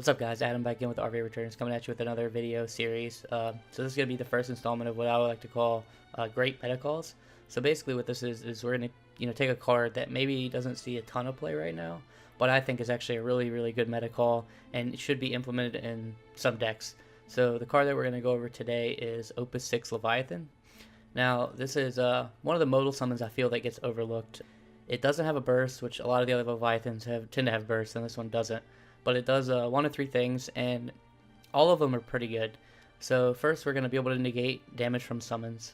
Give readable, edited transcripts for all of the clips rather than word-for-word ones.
What's up, guys? Adam back in with RV Returns, coming at you with another video series. So this is going to be the first installment of what I would like to call great meta calls. So basically what this is we're going to take a card that maybe doesn't see a ton of play right now, but I think is actually a really good meta call and should be implemented in some decks. So the card that we're going to go over today is Opus 6 Leviathan. Now this is one of the modal summons I feel that gets overlooked. It doesn't have a burst, which a lot of the other Leviathans tend to have bursts, and this one doesn't. But it does one of three things, and all of them are pretty good. So first, we're going to be able to negate damage from summons.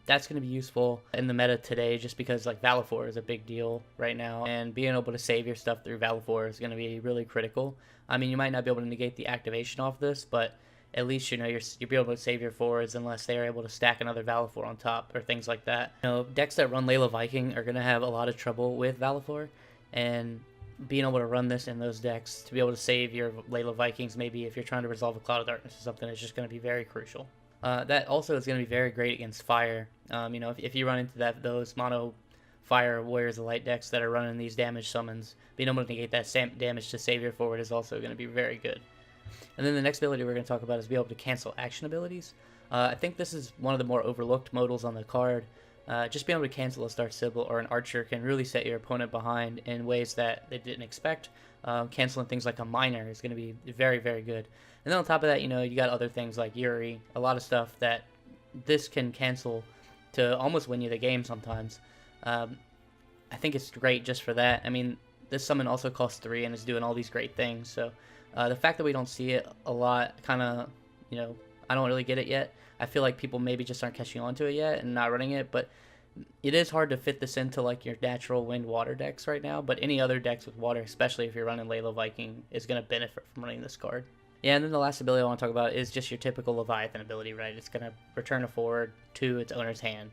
That's going to be useful in the meta today, just because like Valifor is a big deal right now, and being able to save your stuff through Valifor is going to be really critical. I mean, you might not be able to negate the activation off this, but at least you'll be able to save your forwards unless they are able to stack another Valifor on top or things like that. Decks that run Layla Viking are going to have a lot of trouble with Valifor, and being able to run this in those decks to be able to save your Layla Vikings, maybe if you're trying to resolve a Cloud of Darkness or something, is just going to be very crucial. That also is going to be very great against fire. If you run into those mono fire Warriors of Light decks that are running these damage summons, being able to negate that damage to save your forward is also going to be very good. And then the next ability we're going to talk about is be able to cancel action abilities. I think this is one of the more overlooked modals on the card. Just being able to cancel a Star Sibyl or an Archer can really set your opponent behind in ways that they didn't expect. Canceling things like a Miner is going to be very good. And then on top of that, you got other things like Yuri, a lot of stuff that this can cancel to almost win you the game sometimes. I think it's great just for that. I mean, this summon also costs 3 and is doing all these great things. So the fact that we don't see it a lot, kind of, I don't really get it yet. I feel like people maybe just aren't catching on to it yet and not running it, but it is hard to fit this into like your natural wind water decks right now, but any other decks with water, especially if you're running Layla Viking, is going to benefit from running this card. Yeah, and then the last ability I want to talk about is just your typical Leviathan ability, right? It's going to return a forward to its owner's hand.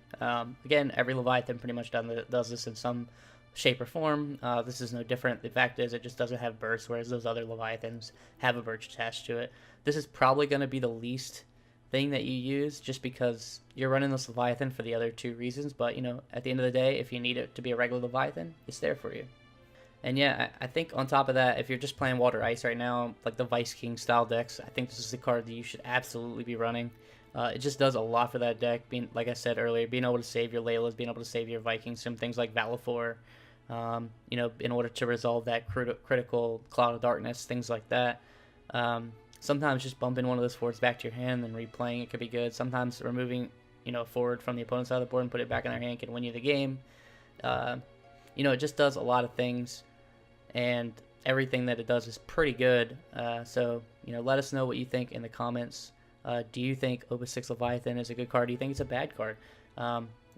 Again, every Leviathan pretty much does this in some shape or form. This is no different. The fact is it just doesn't have burst, whereas those other Leviathans have a burst attached to it. This is probably going to be the least thing that you use, just because you're running this Leviathan for the other two reasons, but at the end of the day, if you need it to be a regular Leviathan, it's there for you. And yeah, I think on top of that, if you're just playing Water Ice right now, like the Vice King style decks, I think this is the card that you should absolutely be running. It just does a lot for that deck, being, like I said earlier, being able to save your Laylas, being able to save your Vikings, some things like Valifor, in order to resolve that critical Cloud of Darkness, things like that. Sometimes just bumping one of those forwards back to your hand and replaying it could be good. Sometimes removing, a forward from the opponent's side of the board and put it back in their hand can win you the game. It just does a lot of things, and everything that it does is pretty good. So let us know what you think in the comments. Do you think Opus 6 Leviathan is a good card? Do you think it's a bad card?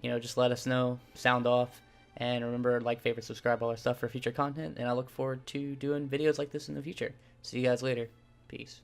Just let us know. Sound off. And remember, like, favorite, subscribe, all our stuff for future content. And I look forward to doing videos like this in the future. See you guys later. Peace.